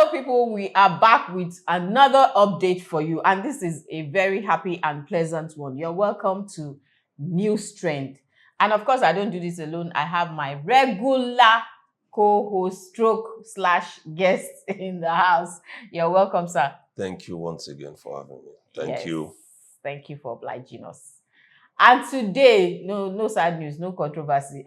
Hello, people. We are back with another update for you, and this is a very happy and pleasant one. You're welcome to News Trend. And of course, I don't do this alone. I have my regular co-host stroke / guest in the house. You're welcome, sir. Thank you once again for having me. Yes. Thank you. Thank you for obliging us. And today, no sad news, no controversy.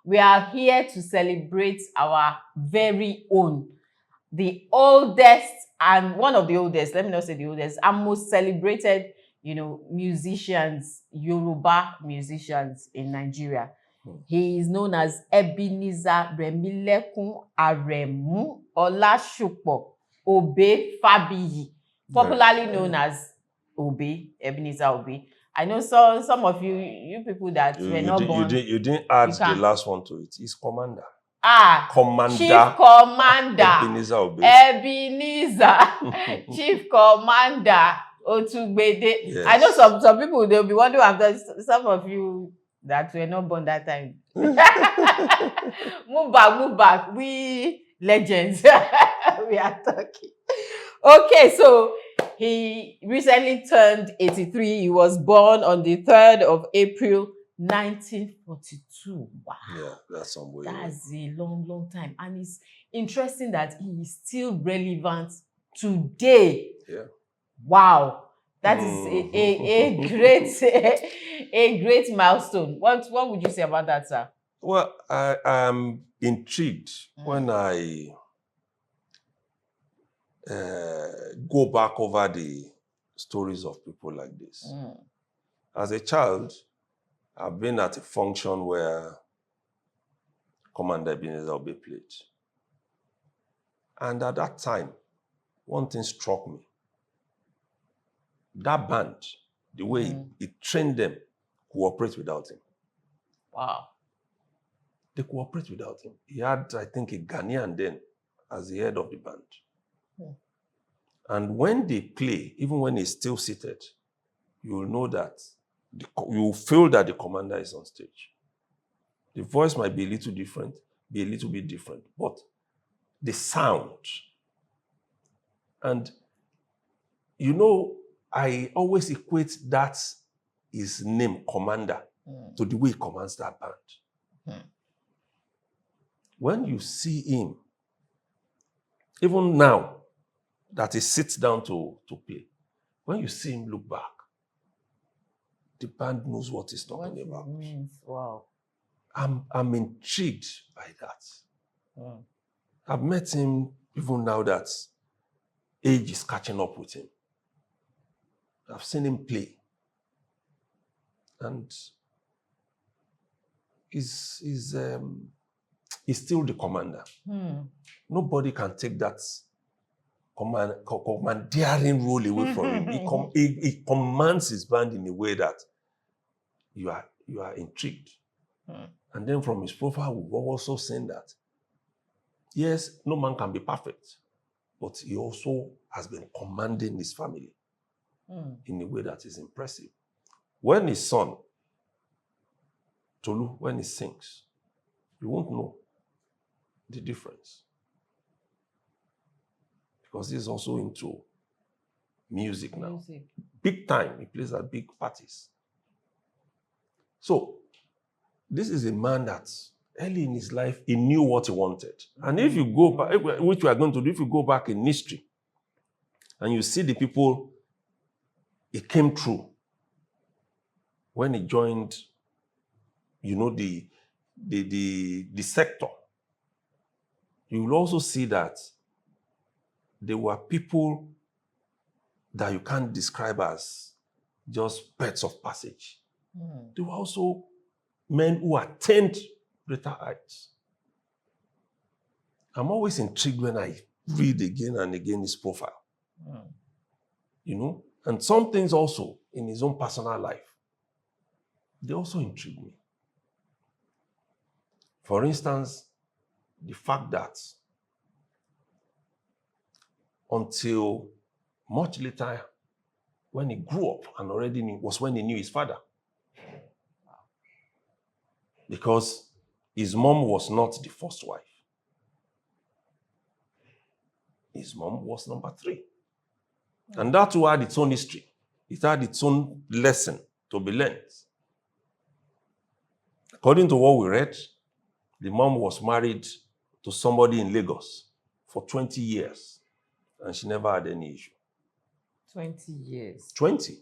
We are here to celebrate our very own, the oldest and one of the oldest, let me not say the oldest, and most celebrated, musicians, Yoruba musicians in Nigeria. He is known as Ebenezer Remilekun Aremu Olashupo Obe Fabiyi, popularly known as Obe, Ebenezer Obe. I know some of you people that were not born. You didn't add the last one to it. It's Commander. Commander. Chief Commander. Ebenezer Obe. Ebenezer. Chief Commander Otugbede. Yes. I know some people, they'll be wondering, some of you that were not born that time. Move back. We legends. We are talking. Okay, so he recently turned 83. He was born on the 3rd of April, 1942. Wow. Yeah, that's unbelievable. That's a long time. And it's interesting that he is still relevant today. Yeah. Wow. That is a great milestone. What would you say about that, sir? Well, I am intrigued when I go back over the stories of people like this. As a child, I've been at a function where Commander Ebenezer Obe played. And at that time, one thing struck me. That band, the way he trained them, cooperate without him. Wow. They cooperate without him. He had, I think, a Ghanaian then as the head of the band. And when they play, even when he's still seated, you will know that, you will feel that the commander is on stage. The voice might be a little different, be a little bit different, but the sound. And, I always equate that his name, Commander, to the way he commands that band. When you see him, even now, that he sits down to play, when you see him look back, the band knows what he's talking about. Wow. I'm intrigued by that. I've met him even now that age is catching up with him. I've seen him play. And he's still the commander. Nobody can take that commandeering role away from him. He commands his band in a way that you are intrigued. And then from his profile, we've also seen that, yes, no man can be perfect, but he also has been commanding his family in a way that is impressive. When his son, Tolu, when he sings, you won't know the difference. Because he's also into music now. Big time. He plays at big parties. So, this is a man that early in his life, he knew what he wanted. And if you go back, which we are going to do, if you go back in history, and you see the people he came through when he joined, the sector, you will also see that there were people that you can't describe as just birds of passage. There were also men who attained greater heights. I'm always intrigued when I read again and again his profile. And some things also in his own personal life, they also intrigue me. For instance, the fact that until much later, when he grew up and already knew, was when he knew his father. Because his mom was not the first wife. his mom was number 3. And that too had its own history. It had its own lesson to be learned. According to what we read, the mom was married to somebody in Lagos for 20 years, and she never had any issue. 20 years. 20.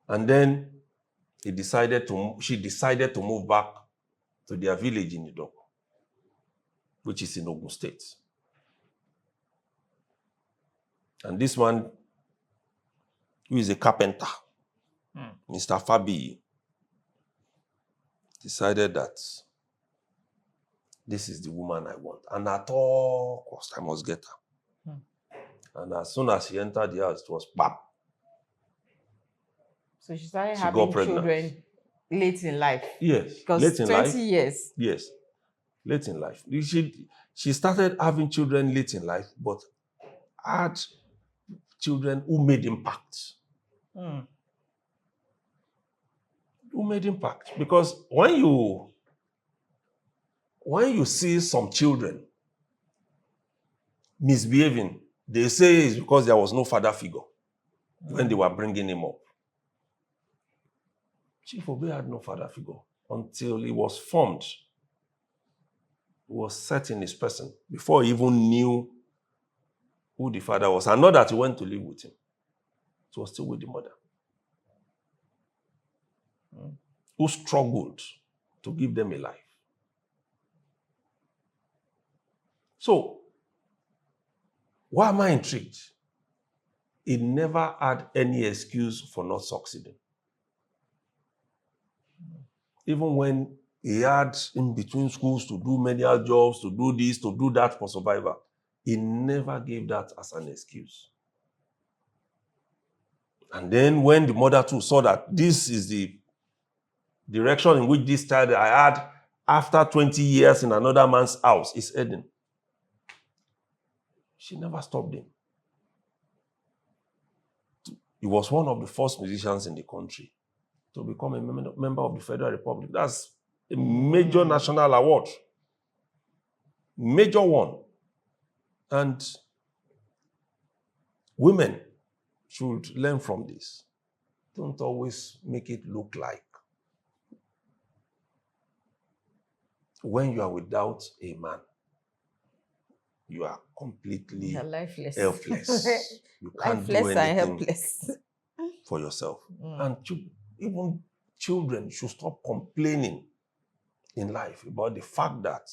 And then she decided to move back to their village in Idoko, which is in Ogun State. And this man, who is a carpenter, Mr. Fabiyi, decided that this is the woman I want. And at all cost, I must get her. And as soon as she entered the house, it was bam. So she started She having got pregnant. children late in life. Yes. Because late in 20 life. years. Yes. Late in life. She started having children late in life, but had children who made impact. Who made impact? Because when you see some children misbehaving, they say it's because there was no father figure when they were bringing him up. Chief Obe had no father figure until he was formed. He was set in his person before he even knew who the father was. And not that he went to live with him. He was still with the mother. Who struggled to give them a life. So, why am I intrigued? He never had any excuse for not succeeding. Even when he had in between schools to do menial jobs, to do this, to do that for survival, he never gave that as an excuse. And then when the mother too saw that this is the direction in which this child I had after 20 years in another man's house is heading, she never stopped him. He was one of the first musicians in the country to become a member of the Federal Republic. That's a major national award. Major one. And women should learn from this. Don't always make it look like when you are without a man, you are completely lifeless. helpless. You can't Lifeless do and anything helpless. for yourself. And even children should stop complaining in life about the fact that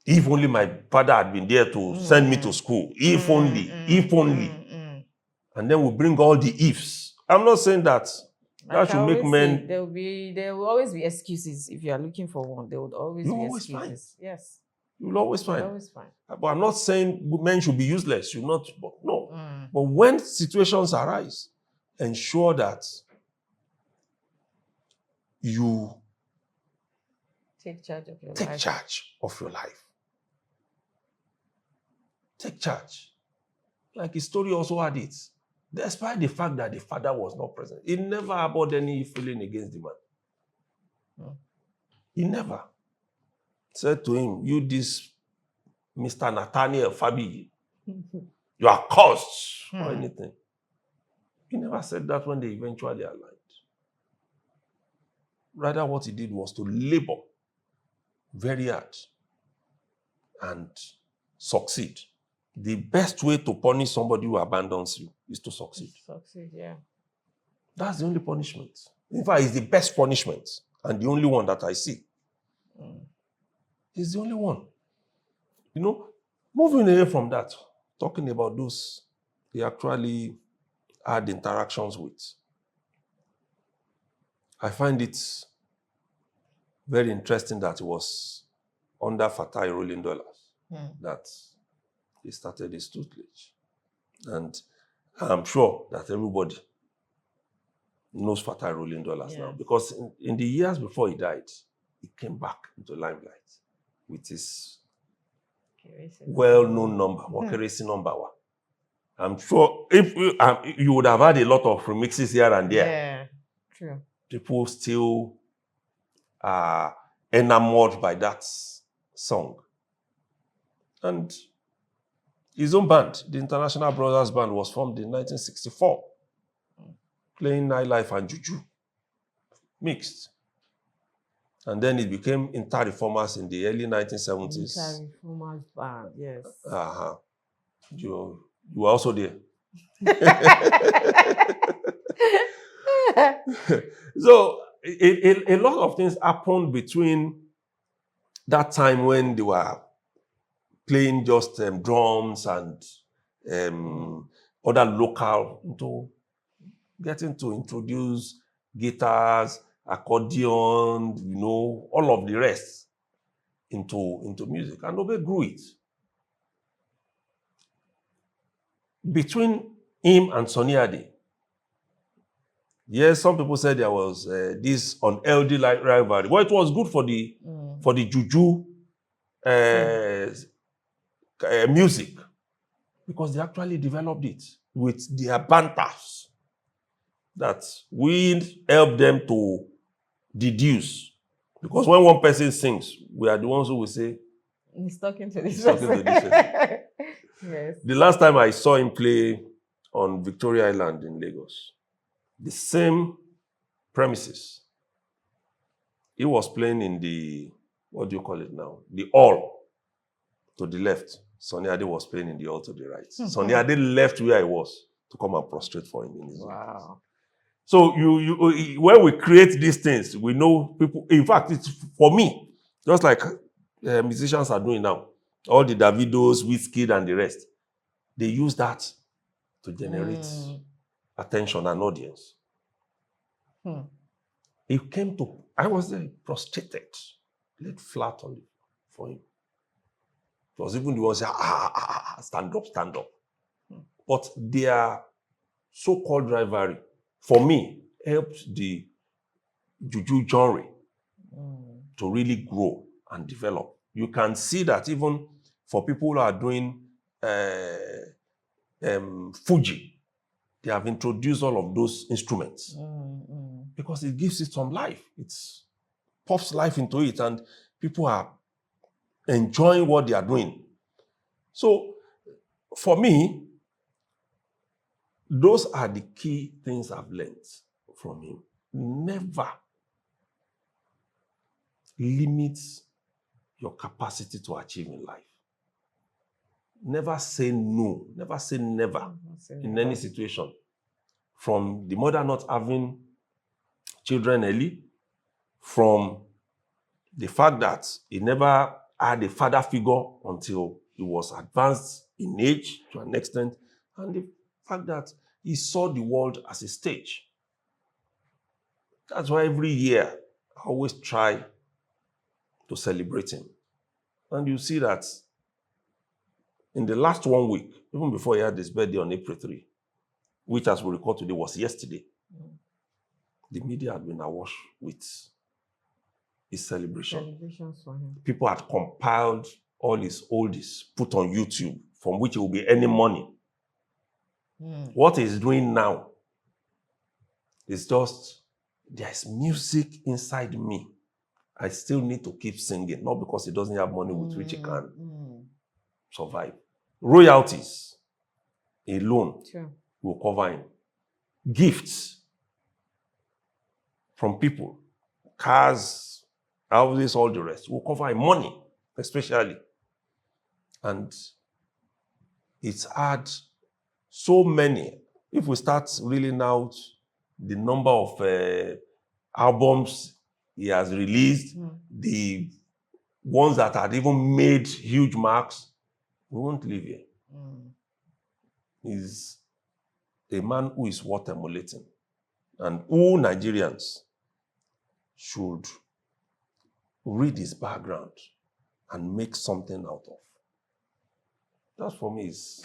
if only my father had been there to send me to school, if only. And then we bring all the ifs. I'm not saying that should make men. There will always be excuses. If you are looking for one, there would always be excuses. Yes. You'll always find. Find. But I'm not saying men should be useless. Should not. But no. But when situations arise, ensure that you take charge of your life. Take charge of your life. Take charge. Like his story also had it. Despite the fact that the father was not present, he never harbored any feeling against the man. He never said to him, you this Mr. Nathaniel Fabiyi, you are cursed or anything. He never said that when they eventually aligned. Rather, what he did was to labor very hard and succeed. The best way to punish somebody who abandons you is to succeed. Succeed, yeah. That's the only punishment. In fact, it's the best punishment and the only one that I see. It's the only one. You know, moving away from that, talking about those he actually had interactions with. I find it very interesting that it was under Fatai Rolling Dollars that he started his tutelage. And I'm sure that everybody knows Fatai Rolling Dollars now, because in the years before he died, he came back into limelight with his well-known number, Wakeresi number one. I'm sure if you would have had a lot of remixes here and there. Yeah, true. People still are enamored by that song. And his own band, the International Brothers Band, was formed in 1964, playing nightlife and juju, mixed. And then it became Inter-Reformers in the early 1970s. Inter-Reformers Band, yes. Uh-huh. You were also there. So a lot of things happened between that time when they were playing just drums and other local, to getting to introduce guitars, accordion, all of the rest into music. And Obe grew it. Between him and Sonny Ade, yes, some people said there was this unhealthy rivalry. Well, it was good for the juju music, because they actually developed it with their banters that we help them to deduce. Because when one person sings, we are the ones who will say, he's talking to this he's talking to this person. Yes. The last time I saw him play on Victoria Island in Lagos, the same premises, he was playing in the, what do you call it now? The hall to the left. Sonny Ade was playing in the hall to the right. Sonny Ade left where I was to come and prostrate for him in his Wow. So when we create these things, we know people. In fact, it's for me, just like musicians are doing now. All the Davidos, Wizkid, and the rest, they use that to generate attention and audience. It came to, I was there, prostrated, laid flat on it for him. It was even the one saying, stand up, stand up. But their so-called rivalry, for me, helped the juju genre to really grow and develop. You can see that even for people who are doing Fuji, they have introduced all of those instruments because it gives it some life. It pops life into it, and people are enjoying what they are doing. So, for me, those are the key things I've learned from him. Never limit your capacity to achieve in life. Never say no. Never say never in any situation. From the mother not having children early, from the fact that he never had a father figure until he was advanced in age to an extent, and the fact that he saw the world as a stage. That's why every year I always try to celebrate him. And you see that in the last 1 week, even before he had his birthday on April 3, which as we record today was yesterday, the media had been awash with his celebration. Celebrations for him. People had compiled all his oldies, put on YouTube, from which he will be earning money. What he's doing now is just, there's music inside me. I still need to keep singing, not because he doesn't have money with which he can survive. Royalties alone will cover him. Gifts from people, cars, houses, all the rest will cover him. Money, especially. And it's had so many. If we start reeling out the number of albums he has released, the ones that had even made huge marks, we won't live here. He's a man who is worth emulating, and who Nigerians should read his background and make something out of. That for me is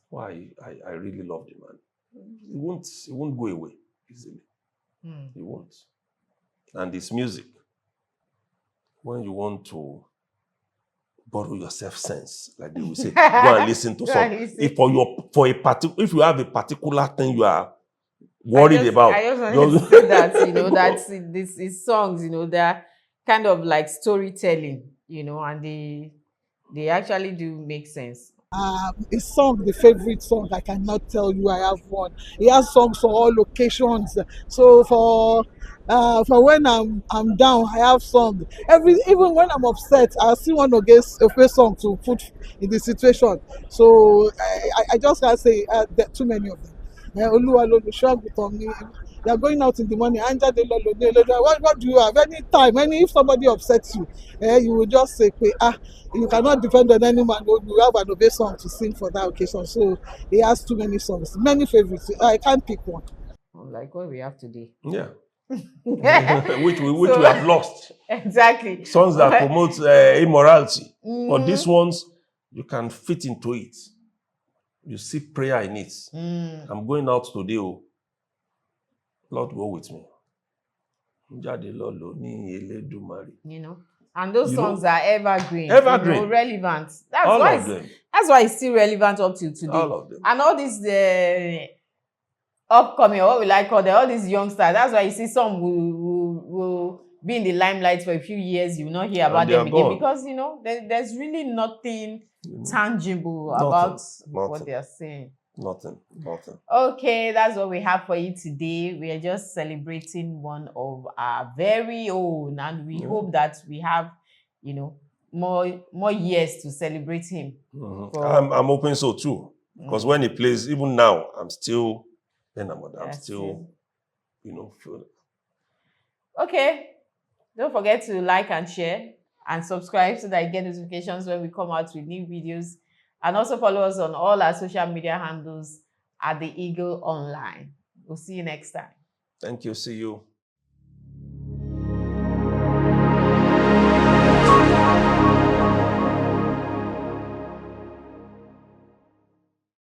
why I really love the man. He won't go away easily. He won't. And his music, when you want to borrow your self-sense, like they will say, go and listen to something. If you have a particular thing you are worried about. I just wanted to say that, that's these songs, they're kind of like storytelling, and They actually do make sense. His song, the favorite song, I cannot tell you I have one. He has songs for all locations. So for when I'm down, I have song. Even when I'm upset, I still want to get a face song to put in the situation. So I just can't say there are too many of them. Olúwa lolùṣọ́ àgùntàn mi. You are going out in the morning. Anja de lolo de lolo. What do you have? Any time, if somebody upsets you, you will just say, you cannot depend on any man. You have an obey song to sing for that occasion. So he has too many songs, many favorites. I can't pick one. Like what we have today. Yeah. which we So- have lost. Exactly. Songs that promote immorality. But Mhm. these ones, you can fit into it. You see prayer in it. I'm going out today. Oh. Lord, go with me. You know, and those songs are evergreen, Evergreen. relevant. That's All why of them. That's why it's still relevant up till today. All of them. And all these upcoming, or what we like call them, all these youngsters. That's why you see some will be in the limelight for a few years. You will not hear about them again because there's really nothing tangible about what they are saying. Nothing. Okay, that's what we have for you today. We are just celebrating one of our very own, and we hope that we have, more years to celebrate him. I'm hoping so too, because when he plays, even now, I'm still enamored. I'm still, feeling. Okay, don't forget to like and share and subscribe so that you get notifications when we come out with new videos, and also follow us on all our social media handles at The Eagle Online. We'll see you next time. Thank you. See you.